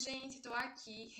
Gente, tô aqui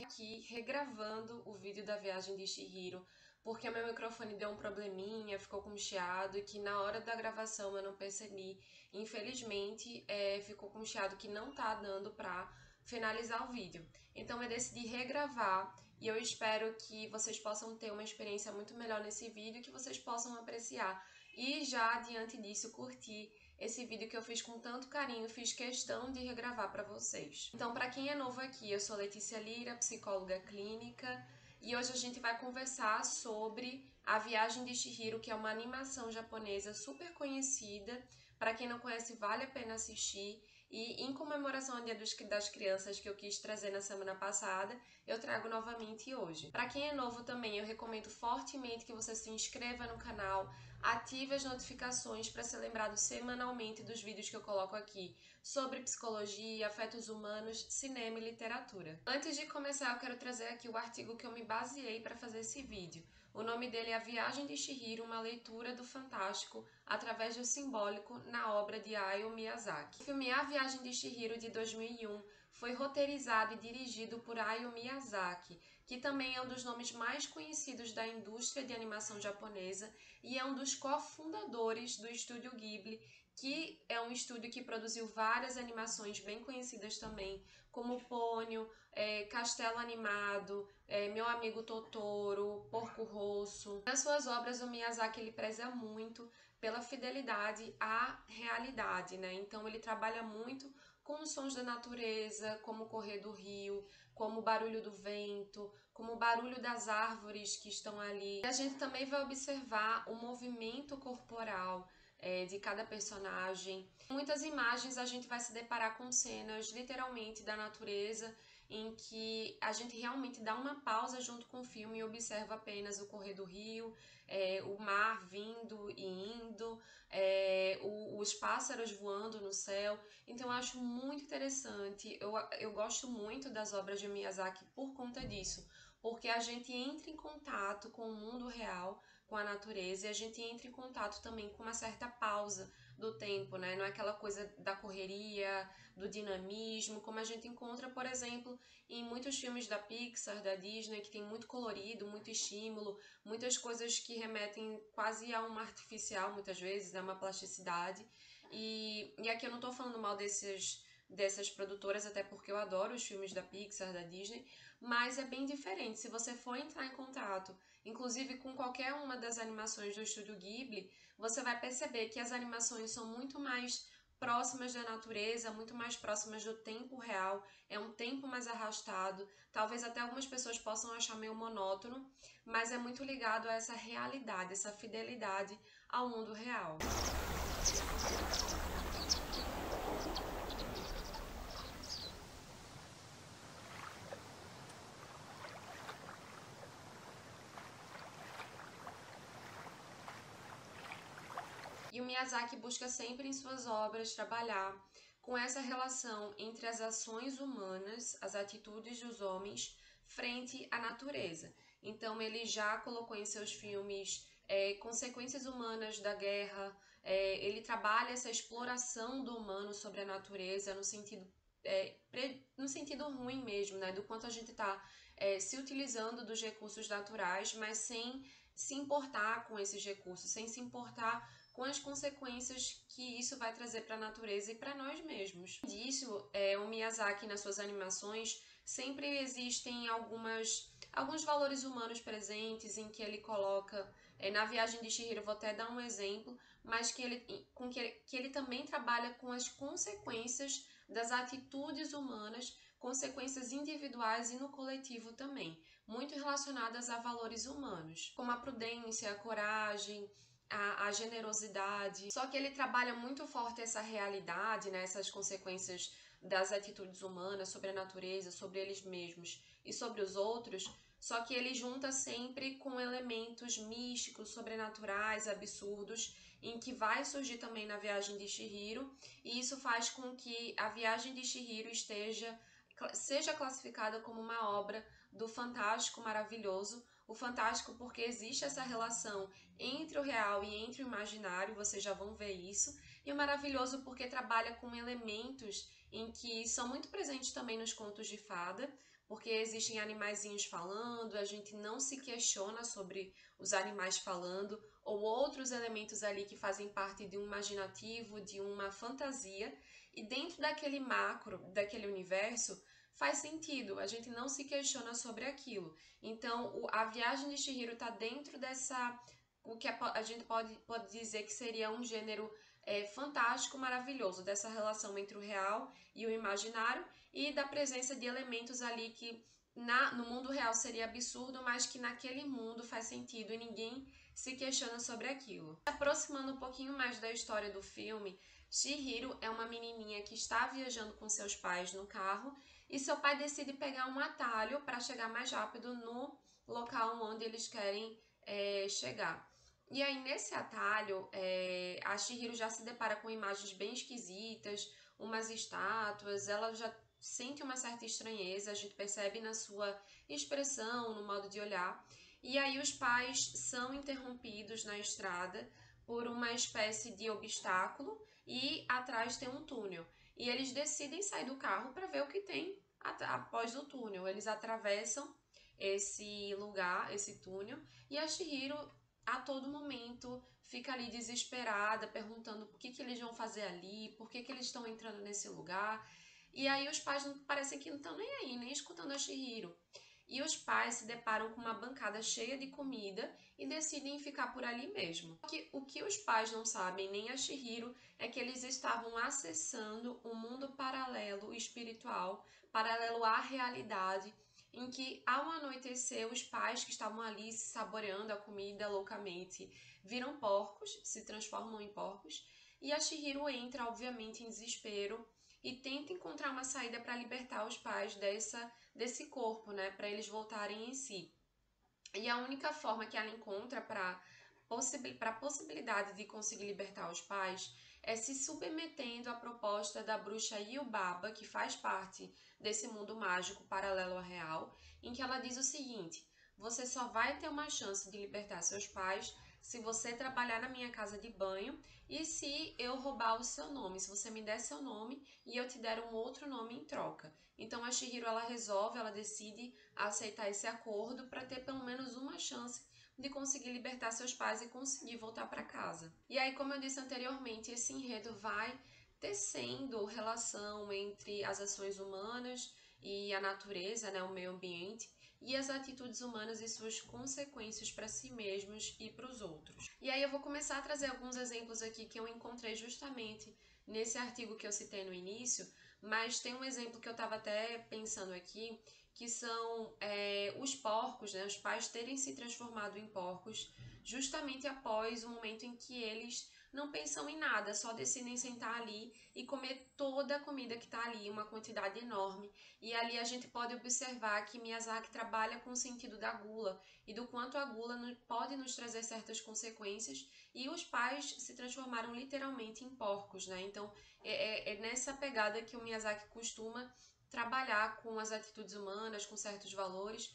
regravando o vídeo da viagem de Chihiro, porque o meu microfone deu um probleminha, ficou com chiado, e que na hora da gravação eu não percebi. Infelizmente, ficou com chiado que não tá dando pra finalizar o vídeo. Então eu decidi regravar e eu espero que vocês possam ter uma experiência muito melhor nesse vídeo, que vocês possam apreciar. E já diante disso, curtir esse vídeo que eu fiz com tanto carinho, fiz questão de regravar para vocês. Então, para quem é novo aqui, eu sou Letícia Lira, psicóloga clínica, e hoje a gente vai conversar sobre A Viagem de Chihiro, que é uma animação japonesa super conhecida. Para quem não conhece, vale a pena assistir. E em comemoração ao Dia das Crianças, que eu quis trazer na semana passada, eu trago novamente hoje. Para quem é novo também, eu recomendo fortemente que você se inscreva no canal, ative as notificações para ser lembrado semanalmente dos vídeos que eu coloco aqui sobre psicologia, afetos humanos, cinema e literatura. Antes de começar, eu quero trazer aqui o artigo que eu me baseei para fazer esse vídeo. O nome dele é A Viagem de Chihiro, uma leitura do fantástico através do simbólico na obra de Hayao Miyazaki. O filme A Viagem de Chihiro, de 2001, foi roteirizado e dirigido por Hayao Miyazaki, que também é um dos nomes mais conhecidos da indústria de animação japonesa e é um dos cofundadores do estúdio Ghibli, que é um estúdio que produziu várias animações bem conhecidas também, como Ponyo, Castelo Animado, Meu Amigo Totoro, Porco Rosso. Nas suas obras, o Miyazaki ele preza muito pela fidelidade à realidade, né? Então ele trabalha muito com os sons da natureza, como o correr do rio, como o barulho do vento, como o barulho das árvores que estão ali. E a gente também vai observar o movimento corporal de cada personagem. Em muitas imagens a gente vai se deparar com cenas literalmente da natureza, em que a gente realmente dá uma pausa junto com o filme e observa apenas o correr do rio, o mar vindo e indo, os pássaros voando no céu. Então eu acho muito interessante, eu gosto muito das obras de Miyazaki por conta disso, porque a gente entra em contato com o mundo real, com a natureza, e a gente entra em contato também com uma certa pausa do tempo, né? Não é aquela coisa da correria, do dinamismo, como a gente encontra, por exemplo, em muitos filmes da Pixar, da Disney, que tem muito colorido, muito estímulo, muitas coisas que remetem quase a uma artificial, muitas vezes, a uma plasticidade. E aqui eu não tô falando mal dessas produtoras, até porque eu adoro os filmes da Pixar, da Disney, mas é bem diferente. Se você for entrar em contato, inclusive com qualquer uma das animações do estúdio Ghibli, você vai perceber que as animações são muito mais próximas da natureza, muito mais próximas do tempo real, é um tempo mais arrastado, talvez até algumas pessoas possam achar meio monótono, mas é muito ligado a essa realidade, essa fidelidade ao mundo real. E o Miyazaki busca sempre em suas obras trabalhar com essa relação entre as ações humanas, as atitudes dos homens frente à natureza. Então ele já colocou em seus filmes consequências humanas da guerra, ele trabalha essa exploração do humano sobre a natureza no sentido ruim mesmo, né? Do quanto a gente está se utilizando dos recursos naturais, mas sem se importar com esses recursos, sem se importar com as consequências que isso vai trazer para a natureza e para nós mesmos. Disso, o Miyazaki, nas suas animações, sempre existem alguns valores humanos presentes em que ele coloca, na Viagem de Chihiro, vou até dar um exemplo, mas que ele também trabalha com as consequências das atitudes humanas, consequências individuais e no coletivo também, muito relacionadas a valores humanos, como a prudência, a coragem, a generosidade. Só que ele trabalha muito forte essa realidade, né, essas consequências das atitudes humanas sobre a natureza, sobre eles mesmos e sobre os outros, só que ele junta sempre com elementos místicos, sobrenaturais, absurdos, em que vai surgir também na Viagem de Chihiro, e isso faz com que a Viagem de Chihiro seja classificada como uma obra do fantástico maravilhoso, O fantástico porque existe essa relação entre o real e entre o imaginário, vocês já vão ver isso. E o maravilhoso porque trabalha com elementos em que são muito presentes também nos contos de fada, porque existem animaizinhos falando, a gente não se questiona sobre os animais falando, ou outros elementos ali que fazem parte de um imaginativo, de uma fantasia, e dentro daquele macro, daquele universo, faz sentido, a gente não se questiona sobre aquilo. Então, a viagem de Chihiro está dentro dessa, o que a gente pode dizer que seria um gênero fantástico, maravilhoso, dessa relação entre o real e o imaginário, e da presença de elementos ali que no mundo real seria absurdo, mas que naquele mundo faz sentido e ninguém se questiona sobre aquilo. Aproximando um pouquinho mais da história do filme, Chihiro é uma menininha que está viajando com seus pais no carro e seu pai decide pegar um atalho para chegar mais rápido no local onde eles querem chegar. E aí, nesse atalho, a Chihiro já se depara com imagens bem esquisitas, umas estátuas, ela já sente uma certa estranheza, a gente percebe na sua expressão, no modo de olhar. E aí os pais são interrompidos na estrada por uma espécie de obstáculo e atrás tem um túnel. E eles decidem sair do carro para ver o que tem após o túnel. Eles atravessam esse lugar, esse túnel, e a Chihiro a todo momento fica ali desesperada, perguntando por que eles vão fazer ali, por que eles estão entrando nesse lugar. E aí os pais parecem que não estão nem aí, nem escutando a Chihiro. E os pais se deparam com uma bancada cheia de comida e decidem ficar por ali mesmo. O que os pais não sabem, nem a Chihiro, é que eles estavam acessando um mundo paralelo espiritual, paralelo à realidade, em que ao anoitecer os pais que estavam ali saboreando a comida loucamente viram porcos, se transformam em porcos, e a Chihiro entra obviamente em desespero e tenta encontrar uma saída para libertar os pais desse corpo, né, para eles voltarem em si. E a única forma que ela encontra para a possibilidade de conseguir libertar os pais é se submetendo à proposta da bruxa Yubaba, que faz parte desse mundo mágico paralelo ao real, em que ela diz o seguinte: você só vai ter uma chance de libertar seus pais se você trabalhar na minha casa de banho e se eu roubar o seu nome, se você me der seu nome e eu te der um outro nome em troca. Então a Chihiro ela decide aceitar esse acordo para ter pelo menos uma chance de conseguir libertar seus pais e conseguir voltar para casa. E aí, como eu disse anteriormente, esse enredo vai tecendo relação entre as ações humanas e a natureza, né, o meio ambiente, e as atitudes humanas e suas consequências para si mesmos e para os outros. E aí eu vou começar a trazer alguns exemplos aqui que eu encontrei justamente nesse artigo que eu citei no início, mas tem um exemplo que eu estava até pensando aqui, que são os porcos, né, os pais terem se transformado em porcos justamente após o momento em que eles não pensam em nada, só decidem sentar ali e comer toda a comida que está ali, uma quantidade enorme. E ali a gente pode observar que Miyazaki trabalha com o sentido da gula e do quanto a gula pode nos trazer certas consequências, e os pais se transformaram literalmente em porcos, né? Então é nessa pegada que o Miyazaki costuma trabalhar com as atitudes humanas, com certos valores,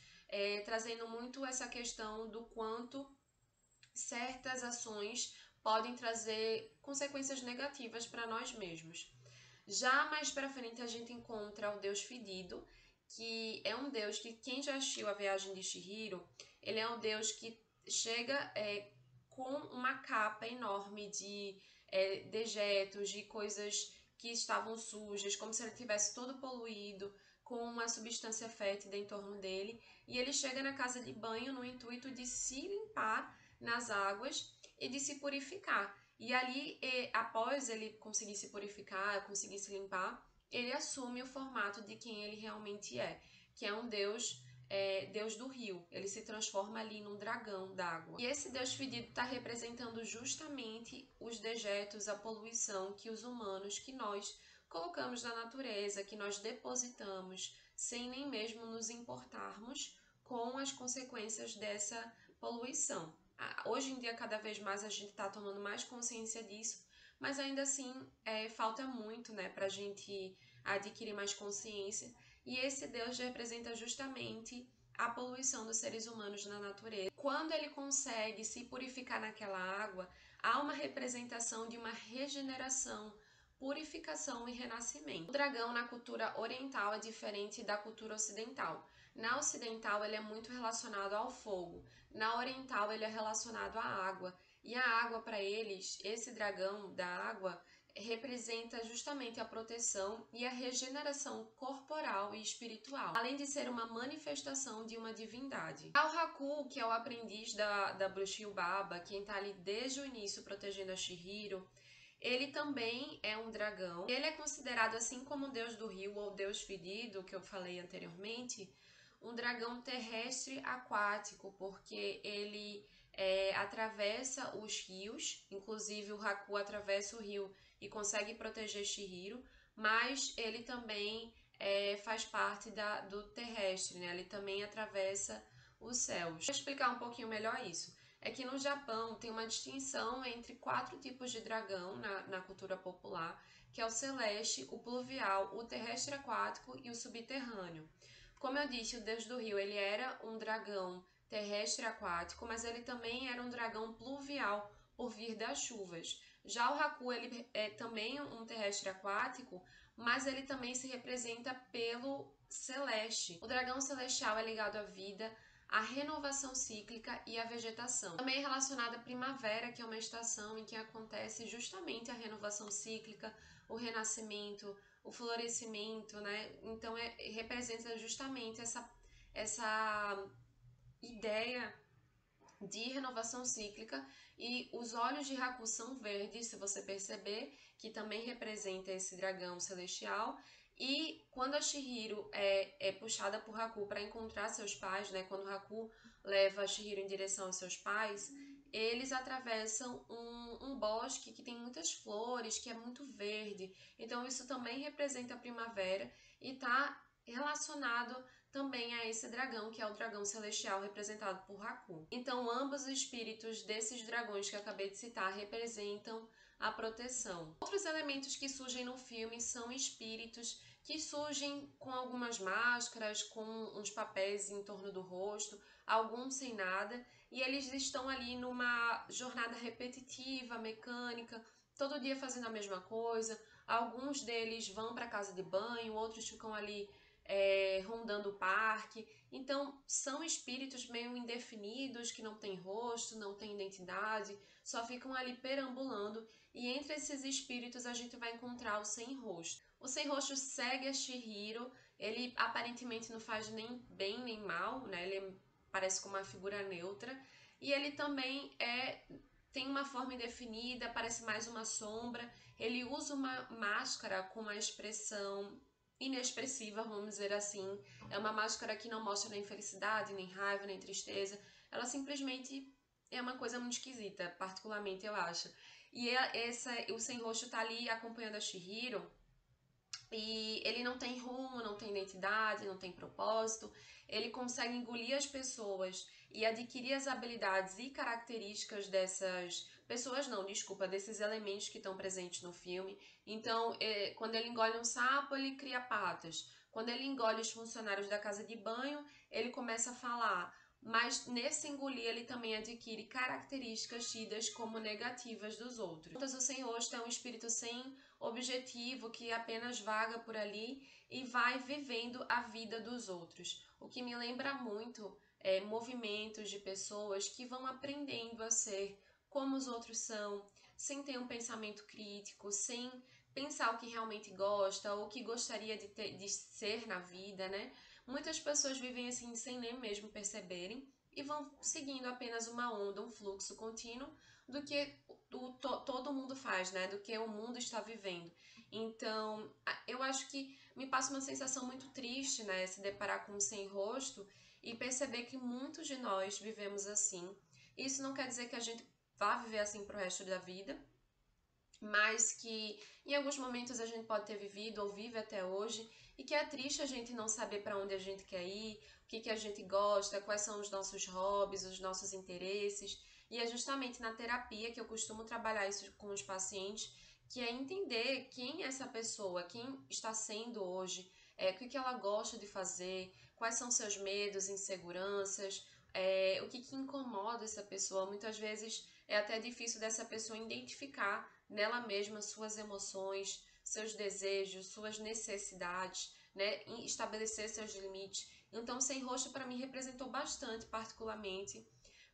trazendo muito essa questão do quanto certas ações podem trazer consequências negativas para nós mesmos. Já mais para frente a gente encontra o Deus Fedido, que é um deus que quem já assistiu a Viagem de Chihiro, ele é um deus que chega com uma capa enorme de dejetos, de coisas que estavam sujas, como se ele tivesse todo poluído, com uma substância fétida em torno dele, e ele chega na casa de banho no intuito de se limpar nas águas e de se purificar. E ali, após ele conseguir se purificar, conseguir se limpar, ele assume o formato de quem ele realmente é, que é um deus, deus do rio. Ele se transforma ali num dragão d'água. E esse deus fedido está representando justamente os dejetos, a poluição que os humanos, que nós colocamos na natureza, que nós depositamos, sem nem mesmo nos importarmos com as consequências dessa poluição. Hoje em dia, cada vez mais a gente está tomando mais consciência disso, mas ainda assim falta muito, né, para a gente adquirir mais consciência. E esse Deus representa justamente a poluição dos seres humanos na natureza. Quando ele consegue se purificar naquela água, há uma representação de uma regeneração, purificação e renascimento. O dragão na cultura oriental é diferente da cultura ocidental. Na ocidental ele é muito relacionado ao fogo, na oriental ele é relacionado à água. E a água para eles, esse dragão da água, representa justamente a proteção e a regeneração corporal e espiritual, além de ser uma manifestação de uma divindade. O Haku, que é o aprendiz da bruxa Yubaba, quem está ali desde o início protegendo a Chihiro, ele também é um dragão. Ele é considerado, assim como o deus do rio ou deus ferido, que eu falei anteriormente, um dragão terrestre aquático, porque ele atravessa os rios, inclusive o Haku atravessa o rio e consegue proteger Chihiro, mas ele também faz parte do terrestre, né? Ele também atravessa os céus. Vou explicar um pouquinho melhor isso. É que no Japão tem uma distinção entre 4 tipos de dragão na cultura popular, que é o celeste, o pluvial, o terrestre aquático e o subterrâneo. Como eu disse, o deus do rio ele era um dragão terrestre aquático, mas ele também era um dragão pluvial por vir das chuvas. Já o Haku ele é também um terrestre aquático, mas ele também se representa pelo celeste. O dragão celestial é ligado à vida, à renovação cíclica e à vegetação. Também é relacionado à primavera, que é uma estação em que acontece justamente a renovação cíclica, o renascimento, o florescimento, né? Então representa justamente essa ideia de renovação cíclica, e os olhos de Haku são verdes, se você perceber, que também representa esse dragão celestial. E quando a Chihiro é puxada por Haku para encontrar seus pais, né? Quando Haku leva a Chihiro em direção aos seus pais, eles atravessam um bosque que tem muitas flores, que é muito verde. Então isso também representa a primavera e está relacionado também a esse dragão, que é o dragão celestial representado por Haku. Então ambos os espíritos desses dragões que eu acabei de citar representam a proteção. Outros elementos que surgem no filme são espíritos que surgem com algumas máscaras, com uns papéis em torno do rosto, alguns sem nada, e eles estão ali numa jornada repetitiva, mecânica, todo dia fazendo a mesma coisa. Alguns deles vão para a casa de banho, outros ficam ali rondando o parque. Então são espíritos meio indefinidos, que não têm rosto, não têm identidade, só ficam ali perambulando, e entre esses espíritos a gente vai encontrar o sem rosto. O sem rosto segue a Chihiro, ele aparentemente não faz nem bem nem mal, né? Ele parece como uma figura neutra, e ele também tem uma forma indefinida, parece mais uma sombra. Ele usa uma máscara com uma expressão inexpressiva, vamos dizer assim. É uma máscara que não mostra nem felicidade, nem raiva, nem tristeza. Ela simplesmente é uma coisa muito esquisita, particularmente eu acho. E o sem rosto tá ali acompanhando a Chihiro, e ele não tem rumo, não tem identidade, não tem propósito. Ele consegue engolir as pessoas e adquirir as habilidades e características dessas pessoas, não, desculpa, desses elementos que estão presentes no filme. Então, quando ele engole um sapo, ele cria patas. Quando ele engole os funcionários da casa de banho, ele começa a falar. Mas nesse engolir ele também adquire características tidas como negativas dos outros. O sem rosto é um espírito sem objetivo, que apenas vaga por ali e vai vivendo a vida dos outros. O que me lembra muito movimentos de pessoas que vão aprendendo a ser como os outros são, sem ter um pensamento crítico, sem pensar o que realmente gosta ou o que gostaria de ser na vida, né? Muitas pessoas vivem assim sem nem mesmo perceberem e vão seguindo apenas uma onda, um fluxo contínuo do que todo mundo faz, né? Do que o mundo está vivendo. Então, eu acho que me passa uma sensação muito triste, né? Se deparar com um sem rosto e perceber que muitos de nós vivemos assim. Isso não quer dizer que a gente vá viver assim pro resto da vida, mas que em alguns momentos a gente pode ter vivido ou vive até hoje, e que é triste a gente não saber para onde a gente quer ir, o que a gente gosta, quais são os nossos hobbies, os nossos interesses. E é justamente na terapia que eu costumo trabalhar isso com os pacientes, que é entender quem é essa pessoa, quem está sendo hoje, o que ela gosta de fazer, quais são seus medos, inseguranças, o que incomoda essa pessoa. Muitas vezes é até difícil dessa pessoa identificar nela mesma suas emoções, seus desejos, suas necessidades, né? E estabelecer seus limites. Então, Sem Rosto para mim representou bastante, particularmente,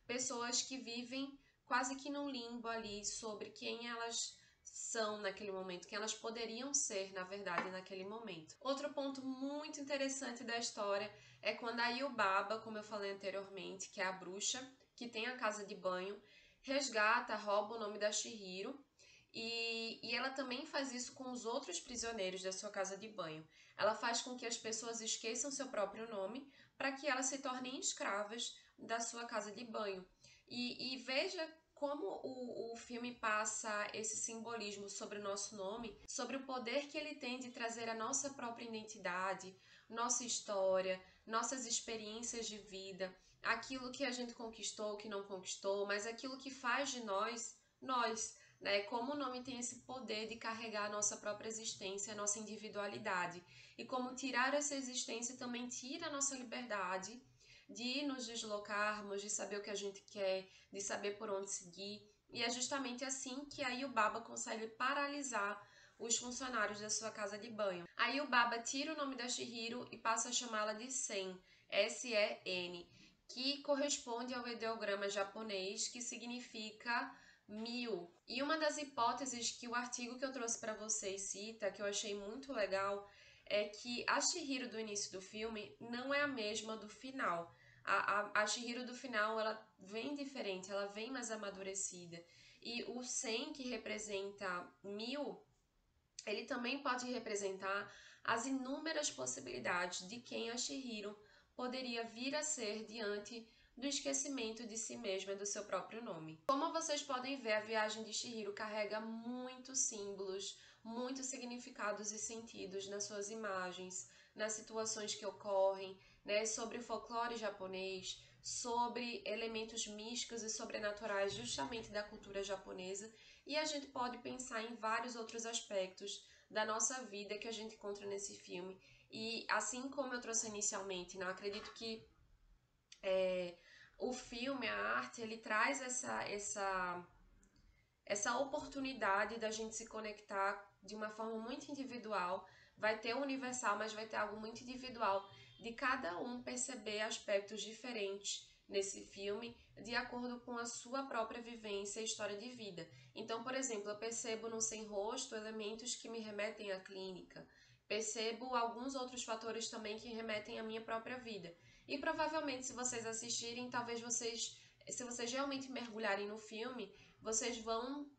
pessoas que vivem quase que num limbo ali sobre quem elas são naquele momento, quem elas poderiam ser, na verdade, naquele momento. Outro ponto muito interessante da história é quando a Yubaba, como eu falei anteriormente, que é a bruxa, que tem a casa de banho, resgata, rouba o nome da Chihiro, e ela também faz isso com os outros prisioneiros da sua casa de banho. Ela faz com que as pessoas esqueçam seu próprio nome para que elas se tornem escravas da sua casa de banho. E veja como o filme passa esse simbolismo sobre o nosso nome, sobre o poder que ele tem de trazer a nossa própria identidade, nossa história, nossas experiências de vida, aquilo que a gente conquistou, que não conquistou, mas aquilo que faz de nós, nós. Né? Como o nome tem esse poder de carregar a nossa própria existência, a nossa individualidade. E como tirar essa existência também tira a nossa liberdade de nos deslocarmos, de saber o que a gente quer, de saber por onde seguir. E é justamente assim que a Yubaba consegue paralisar os funcionários da sua casa de banho. A Yubaba tira o nome da Chihiro e passa a chamá-la de Sen, S-E-N, que corresponde ao ideograma japonês, que significa 1000. E uma das hipóteses que o artigo que eu trouxe para vocês cita, que eu achei muito legal, é que a Chihiro do início do filme não é a mesma do final. A Chihiro do final, ela vem diferente, ela vem mais amadurecida. E o 100, que representa 1000, ele também pode representar as inúmeras possibilidades de quem a Chihiro poderia vir a ser diante do esquecimento de si mesma e do seu próprio nome. Como vocês podem ver, a viagem de Chihiro carrega muitos símbolos, muitos significados e sentidos nas suas imagens, nas situações que ocorrem, né, sobre o folclore japonês, sobre elementos místicos e sobrenaturais justamente da cultura japonesa, e a gente pode pensar em vários outros aspectos da nossa vida que a gente encontra nesse filme. E assim como eu trouxe inicialmente, não acredito que o filme, a arte, ele traz essa oportunidade da gente se conectar de uma forma muito individual. Vai ter o universal, mas vai ter algo muito individual de cada um perceber aspectos diferentes nesse filme de acordo com a sua própria vivência e história de vida. Então, por exemplo, eu percebo no Sem Rosto elementos que me remetem à clínica, percebo alguns outros fatores também que remetem à minha própria vida. E provavelmente, se vocês assistirem, talvez se vocês realmente mergulharem no filme, vocês vão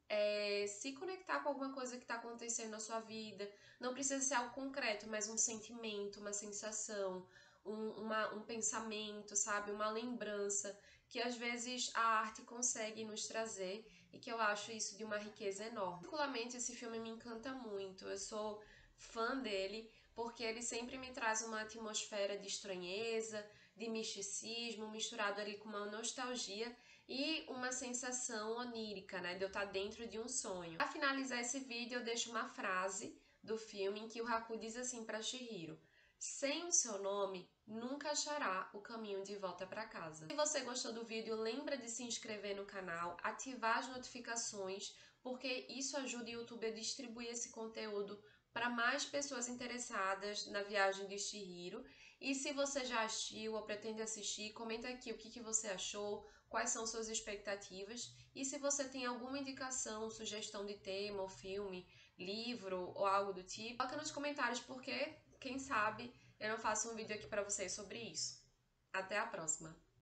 se conectar com alguma coisa que está acontecendo na sua vida. Não precisa ser algo concreto, mas um sentimento, uma sensação, um pensamento, sabe? Uma lembrança que às vezes a arte consegue nos trazer e que eu acho isso de uma riqueza enorme. Particularmente, esse filme me encanta muito. Eu sou fã dele porque ele sempre me traz uma atmosfera de estranheza, de misticismo, misturado ali com uma nostalgia e uma sensação onírica, né, de eu estar dentro de um sonho. Para finalizar esse vídeo, eu deixo uma frase do filme em que o Haku diz assim para Chihiro: sem o seu nome, nunca achará o caminho de volta para casa. Se você gostou do vídeo, lembra de se inscrever no canal, ativar as notificações, porque isso ajuda o YouTube a distribuir esse conteúdo para mais pessoas interessadas na viagem de Chihiro. E se você já assistiu ou pretende assistir, comenta aqui o que você achou, quais são suas expectativas. E se você tem alguma indicação, sugestão de tema, ou filme, livro ou algo do tipo, coloca nos comentários, porque quem sabe eu não faço um vídeo aqui para vocês sobre isso. Até a próxima!